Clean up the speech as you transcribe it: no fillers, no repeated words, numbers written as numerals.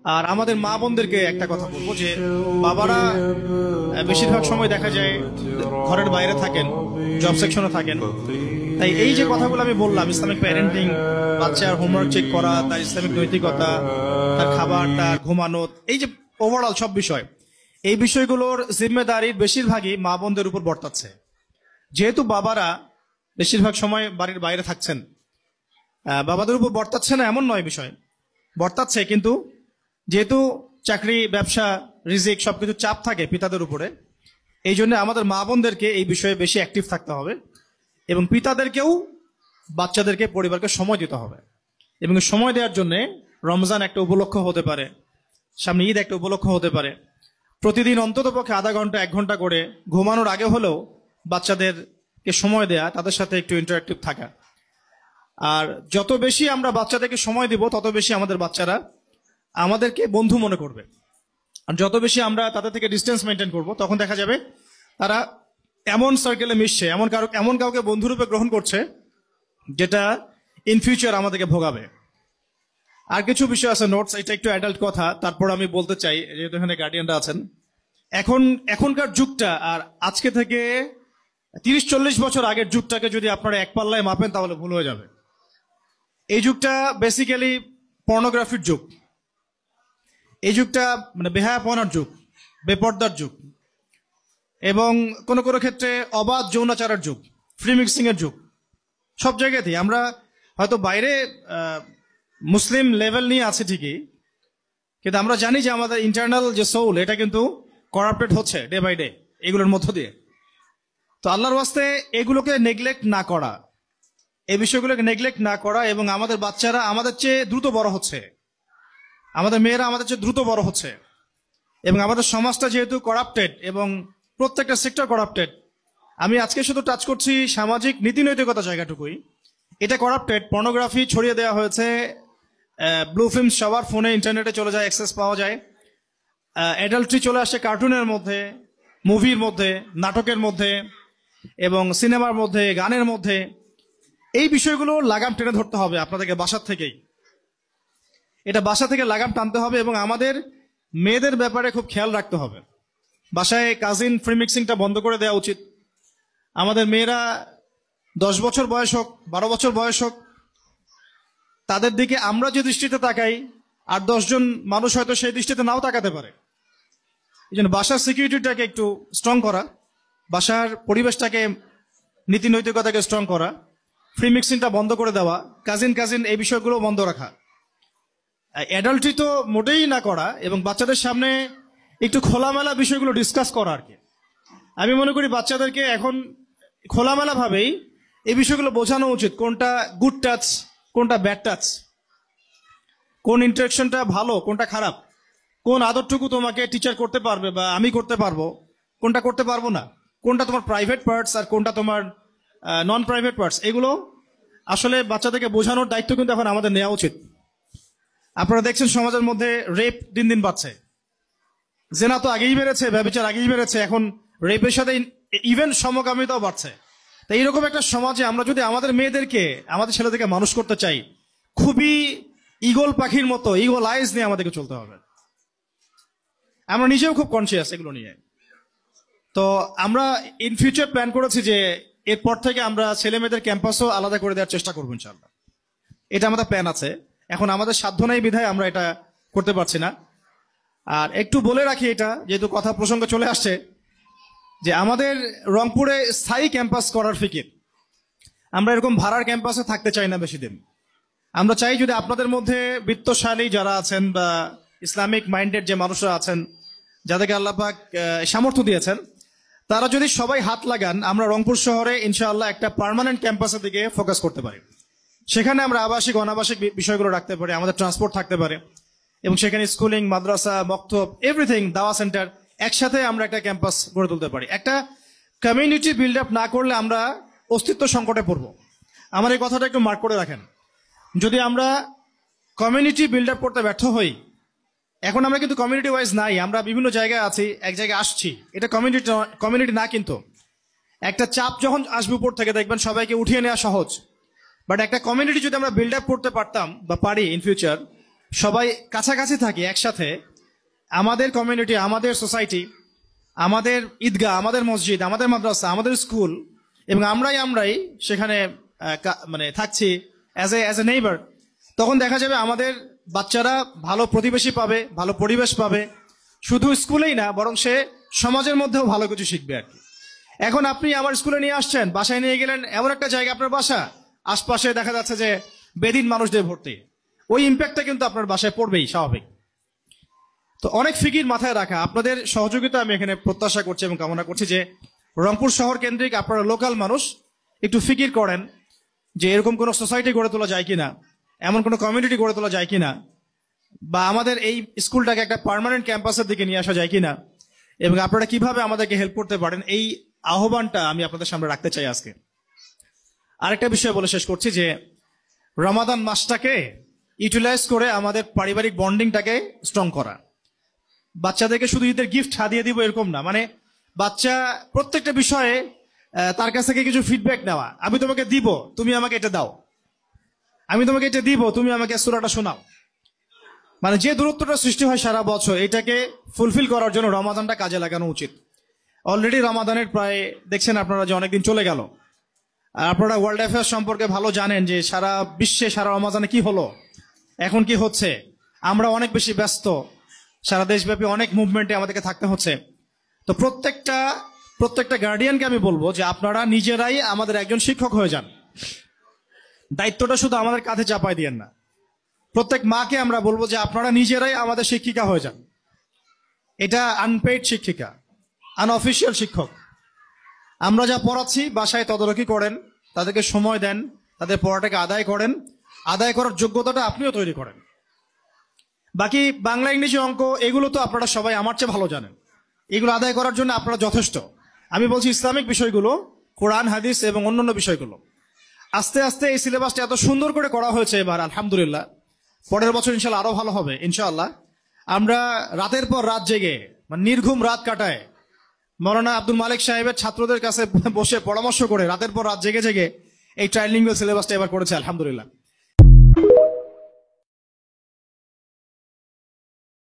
আর আমাদের মা বোনদেরকে একটা কথা বলবো যে বাবারা বেশিরভাগ সময় দেখা যায় ঘরের বাইরে থাকেন, জব সেকশনে থাকেন। তাই এই যে কথাগুলো আমি বললাম, ইসলামিক প্যারেন্টিং, বাচ্চার হোমওয়ার্ক চেক করা, তার ইসলামিক নৈতিকতা, তার খাবার, তার ঘুমানো, এই যে ওভারঅল সব বিষয়, এই বিষয়গুলোর জিম্মেদারির বেশিরভাগই মা বোনদের উপর বর্তাচ্ছে। যেহেতু বাবারা বেশিরভাগ সময় বাড়ির বাইরে থাকছেন, বাবাদের উপর বর্তাচ্ছে না এমন নয়, বিষয় বর্তাচ্ছে, কিন্তু যেহেতু চাকরি, ব্যবসা, রিজিক সবকিছু চাপ থাকে পিতাদের উপরে, এই জন্য আমাদের মা বোনদেরকে এই বিষয়ে বেশি অ্যাক্টিভ থাকতে হবে এবং পিতাদেরকেও বাচ্চাদেরকে, পরিবারকে সময় দিতে হবে। এবং সময় দেওয়ার জন্য রমজান একটা উপলক্ষ হতে পারে, সামনে ঈদ একটা উপলক্ষ হতে পারে। প্রতিদিন অন্ততপক্ষে আধা ঘন্টা 1 ঘন্টা করে ঘুমানোর আগে হলেও বাচ্চাদেরকে সময় দেয়া, তাদের সাথে একটু ইন্টারাক্টিভ থাকা। আর যত বেশি আমরা বাচ্চাদেরকে সময় দিব তত বেশি আমাদের বাচ্চারা আমাদেরকে বন্ধু মনে করবে। আর যত বেশি আমরা তাদের থেকে ডিস্টেন্স মেনটেন করব, তখন দেখা যাবে তারা এমন সার্কেলে মিশছে, এমন কাউকে বন্ধুরূপে গ্রহণ করছে যেটা ইন ফিউচার আমাদেরকে ভোগাবে। আর কিছু বিষয় আছে নোটস, এটা একটু অ্যাডাল্ট কথা, তারপর আমি বলতে চাই, যেহেতু এখানে গার্ডিয়ানরা আছেন। এখনকার যুগটা আর আজকে থেকে 30-40 বছর আগের যুগটাকে যদি আপনারা এক পাল্লায় মাপেন তাহলে ভুল হয়ে যাবে। এই যুগটা বেসিক্যালি পর্নোগ্রাফির যুগ, এই যুগটা মানে বেহায়াপনার যুগ, বেপর্দার যুগ, এবং কোনো কোনো ক্ষেত্রে অবাধ যৌনাচারের যুগ, ফ্রি মিক্সিং এর যুগ। সব জায়গাতেই আমরা হয়তো বাইরে মুসলিম লেভেল নিয়ে আছে ঠিকই, কিন্তু আমরা জানি যে আমাদের ইন্টারনাল যে সোল, এটা কিন্তু করাপ্টেড হচ্ছে ডে বাই ডে এগুলোর মধ্য দিয়ে। তো আল্লাহর ওয়াস্তে এগুলোকে নেগলেক্ট না করা, এই বিষয়গুলোকে নেগলেক্ট না করা, এবং আমাদের বাচ্চারা আমাদের চেয়ে দ্রুত বড় হচ্ছে, আমাদের মেয়েরা আমাদের চেয়ে দ্রুত বড় হচ্ছে, এবং আমাদের সমাজটা যেহেতু করাপ্টেড এবং প্রত্যেকটা সেক্টর করাপ্টেড। আমি আজকে শুধু টাচ করছি সামাজিক নীতি নৈতিকতা জায়গাটুকুই, এটা করাপ্টেড। পর্নোগ্রাফি ছড়িয়ে দেওয়া হয়েছে, ব্লু ফিল্ম সবার ফোনে, ইন্টারনেটে চলে যায়, অ্যাক্সেস পাওয়া যায়। অ্যাডাল্ট্রি চলে আসে কার্টুনের মধ্যে, মুভির মধ্যে, নাটকের মধ্যে, এবং সিনেমার মধ্যে, গানের মধ্যে। এই বিষয়গুলো লাগাম টেনে ধরতে হবে আপনাদেরকে বাসার থেকেই, এটা বাসা থেকে লাগাম টানতে হবে, এবং আমাদের মেয়েদের ব্যাপারে খুব খেয়াল রাখতে হবে। বাসায় কাজিন ফ্রি মিক্সিংটা বন্ধ করে দেওয়া উচিত। আমাদের মেয়েরা 10 বছর বয়স হোক, 12 বছর বয়স হোক, তাদের দিকে আমরা যে দৃষ্টিতে তাকাই আর 10 জন মানুষ হয়তো সেই দৃষ্টিতে নাও তাকাতে পারে। এই জন্য বাসার সিকিউরিটিটাকে একটু স্ট্রং করা, বাসার পরিবেশটাকে, নীতি নৈতিকতাকে স্ট্রং করা, ফ্রি মিক্সিংটা বন্ধ করে দেওয়া, কাজিন এই বিষয়গুলো বন্ধ রাখা, অ্যাডাল্ট্রি তো মোটেই না করা, এবং বাচ্চাদের সামনে একটু খোলামেলা বিষয়গুলো ডিসকাস করা আর কি। আমি মনে করি বাচ্চাদেরকে এখন খোলামেলা ভাবেই এই বিষয়গুলো বোঝানো উচিত, কোনটা গুড টাচ, কোনটা ব্যাড টাচ, কোন ইন্টারেকশনটা ভালো, কোনটা খারাপ, কোন আদরটুকু তোমাকে টিচার করতে পারবে বা আমি করতে পারবো, কোনটা করতে পারবো না, কোনটা তোমার প্রাইভেট পার্টস আর কোনটা তোমার নন প্রাইভেট পার্টস। এগুলো আসলে বাচ্চাদেরকে বোঝানোর দায়িত্ব কিন্তু এখন আমাদের নেওয়া উচিত। আপনারা দেখছেন সমাজের মধ্যে রেপ দিন দিন বাড়ছে, জেনা তো আগেই বেড়েছে, ব্যভিচার আগেই বেড়েছে, এখন রেপের সাথে ইভেন সমকামিতাও বাড়ছে। তাই এইরকম একটা সমাজে আমরা যদি আমাদের মেয়েদেরকে, আমাদের ছেলেদেরকে মানুষ করতে চাই, খুবই ঈগল পাখির মতো, ঈগল আইজ নিয়ে আমাদেরকে চলতে হবে। আমরা নিজেও খুব কনসিয়াস এগুলো নিয়ে। তো আমরা ইন ফিউচার প্ল্যান করেছি যে এরপর থেকে আমরা ছেলে মেয়েদের ক্যাম্পাসও আলাদা করে দেওয়ার চেষ্টা করবো ইনশাআল্লাহ। এটা আমাদের প্ল্যান আছে, এখন আমাদের সাধ্য নেই বিধায় আমরা এটা করতে পারছি না। আর একটু বলে রাখি, এটা যেহেতু কথা প্রসঙ্গ চলে আসছে, যে আমাদের রংপুরে স্থায়ী ক্যাম্পাস করার ফিকির। আমরা এরকম ভাড়ার ক্যাম্পাসে থাকতে চাই না বেশি দিন। আমরা চাই যদি আপনাদের মধ্যে বিত্তশালী যারা আছেন বা ইসলামিক মাইন্ডেড যে মানুষরা আছেন, যাদেরকে আল্লাহ পাক সামর্থ্য দিয়েছেন, তারা যদি সবাই হাত লাগান, আমরা রংপুর শহরে ইনশাআল্লাহ একটা পার্মানেন্ট ক্যাম্পাসের দিকে ফোকাস করতে পারি। সেখানে আমরা আবাসিক অনাবাসিক বিষয়গুলো রাখতে পারি, আমাদের ট্রান্সপোর্ট থাকতে পারে, এবং সেখানে স্কুলিং, মাদ্রাসা, মক্তব, এভরিথিং, দাওয়া সেন্টার, একসাথে আমরা একটা ক্যাম্পাস গড়ে তুলতে পারি। একটা কমিউনিটি বিল্ড আপ না করলে আমরা অস্তিত্ব সংকটে পড়বো। আমার এই কথাটা একটু মার্ক করে রাখেন। যদি আমরা কমিউনিটি বিল্ড আপ করতে ব্যর্থ হই, এখন আমরা কিন্তু কমিউনিটি ওয়াইজ নাই, আমরা বিভিন্ন জায়গায় আছি, এক জায়গায় আসছি, এটা কমিউনিটি না। কিন্তু একটা চাপ যখন আসবে উপর থেকে, দেখবেন সবাইকে উঠিয়ে নেওয়া সহজ। বাট একটা কমিউনিটি যদি আমরা বিল্ড আপ করতে পারতাম বা পারি ইন ফিউচার, সবাই কাছাকাছি থাকি একসাথে, আমাদের কমিউনিটি, আমাদের সোসাইটি, আমাদের ঈদগাহ, আমাদের মসজিদ, আমাদের মাদ্রাসা, আমাদের স্কুল, এবং আমরাই সেখানে মানে থাকছি অ্যাজ এ নেইবার, তখন দেখা যাবে আমাদের বাচ্চারা ভালো প্রতিবেশী পাবে, ভালো পরিবেশ পাবে। শুধু স্কুলেই না, বরং সে সমাজের মধ্যেও ভালো কিছু শিখবে আর কি। এখন আপনি আমার স্কুলে নিয়ে আসছেন, বাসায় নিয়ে গেলেন, এমন একটা জায়গা আপনার বাসা, আশপাশে দেখা যাচ্ছে যে বেদিন মানুষদের ভর্তি, ওই ইম্প্যাক্টটা কিন্তু আপনার বাসায় পড়বেই স্বাভাবিক। তো অনেক ফিকির মাথায় রাখা, আপনাদের সহযোগিতা আমি এখানে প্রত্যাশা করছি এবং কামনা করছি যে রংপুর শহর কেন্দ্রিক আপনারা লোকাল মানুষ একটু ফিকির করেন যে এরকম কোনো সোসাইটি গড়ে তোলা যায় কিনা, এমন কোনো কমিউনিটি গড়ে তোলা যায় কিনা, বা আমাদের এই স্কুলটাকে একটা পার্মানেন্ট ক্যাম্পাসের দিকে নিয়ে আসা যায় কিনা, এবং আপনারা কিভাবে আমাদেরকে হেল্প করতে পারেন, এই আহ্বানটা আমি আপনাদের সামনে রাখতে চাই আজকে। আরেকটা বিষয় বলে শেষ করছি যে রমাদান মাসটাকে ইউটিলাইজ করে আমাদের পারিবারিক বন্ডিংটাকে স্ট্রং করা। বাচ্চাদেরকে শুধু ঈদের গিফট হাদিয়ে দিব এরকম না, মানে বাচ্চা প্রত্যেকটা বিষয়ে তার কাছ থেকে কিছু ফিডব্যাক নেওয়া। আমি তোমাকে দিব, তুমি আমাকে এটা দাও, আমি তোমাকে এটা দিব, তুমি আমাকে সূরাটা শোনাও। মানে যে দূরত্বটা সৃষ্টি হয় সারা বছর, এটাকে ফুলফিল করার জন্য রমাদানটা কাজে লাগানো উচিত। অলরেডি রমাদানের প্রায় দেখছেন আপনারা যে অনেকদিন চলে গেল। আপনারা ওয়ার্ল্ড অ্যাফেয়ার্স সম্পর্কে ভালো জানেন যে সারা বিশ্বে সারা রমাদানে কি হলো, এখন কি হচ্ছে। আমরা অনেক বেশি ব্যস্ত, সারা দেশব্যাপী অনেক মুভমেন্টে আমাদেরকে থাকতে হচ্ছে। তো প্রত্যেকটা গার্ডিয়ানকে আমি বলবো যে আপনারা নিজেরাই আমাদের একজন শিক্ষক হয়ে যান। দায়িত্বটা শুধু আমাদের কাঁধে চাপাই দিয়েন না। প্রত্যেক মাকে আমরা বলবো যে আপনারা নিজেরাই আমাদের শিক্ষিকা হয়ে যান। এটা আনপেইড শিক্ষিকা, আনঅফিসিয়াল শিক্ষক। আমরা যা পড়াচ্ছি বাসায় তদারকি করেন, তাদেরকে সময় দেন, তাদের পড়াটাকে আদায় করেন, আদায় করার যোগ্যতাটা আপনিও তৈরি করেন। বাকি বাংলা, ইংরেজি, অঙ্ক এগুলো তো আপনারা সবাই আমার চেয়ে ভালো জানেন, এগুলো আদায় করার জন্য আপনারা যথেষ্ট। আমি বলছি ইসলামিক বিষয়গুলো, কোরআন হাদিস এবং অন্যান্য বিষয়গুলো। আস্তে আস্তে এই সিলেবাসটা এত সুন্দর করে করা হয়েছে এবার, আলহামদুলিল্লাহ। পরের বছর ইনশাল্লাহ আরো ভালো হবে ইনশাআল্লাহ। আমরা রাতের পর রাত জেগে, মানে নির্ঘুম রাত কাটায়, মৌলানা আব্দুল মালিক সাহেবের ছাত্রদের কাছে বসে পরামর্শ করে রাতের পর রাত জেগে জেগে এই ট্রাইলিঙ্গুয়াল সিলেবাসটা এবার করেছে আলহামদুলিল্লাহ।